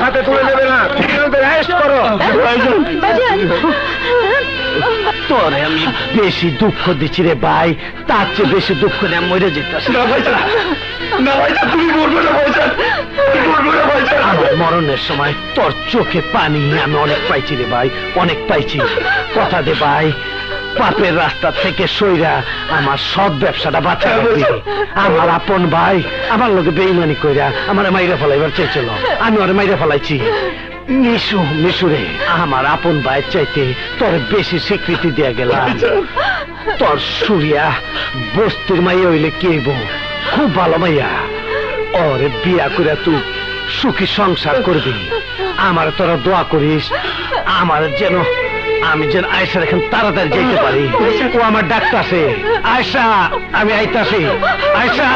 হাতে তুলে নেবে না, তোরে আমি বেশি দুঃখ দিচ্ছি রে ভাই, তার চেয়ে বেশি দুঃখ নিয়ে মরে যেতেছি। আমার মরণের সময় তোর চোখে পানি আমি অনেক পাইছি রে ভাই, অনেক পাইছি। কথা দে ভাই, পাপের রাস্তা থেকে সইরা আমার সব ব্যবসাটা বাঁচা রাখবি। আমার আপন ভাই আমার লোকে বেইমানি কইরা আমার মাইরা ফেলাইবার চাইছিল, আমি ওরে মাইরা ফেলাইছি। মিশু মিশুরে আমার আপন ভাইয়ের চাইতে তোর বেশি স্বীকৃতি দিয়া গেলাম। তোর সুরিয়া বস্তির মাইয়া হইলে কি হইব, খুব ভালো মাইয়া, ওরে বিয়া করে তুই সুখী সংসার করবি। আমার তোরা দোয়া করিস আমার যেন, আমি যেন আয়সার এখন তাড়াতাড়ি যেতে পারি। ও আমার ডাক্তার আছে, আয়সা আমি আইতাছি। আয়সা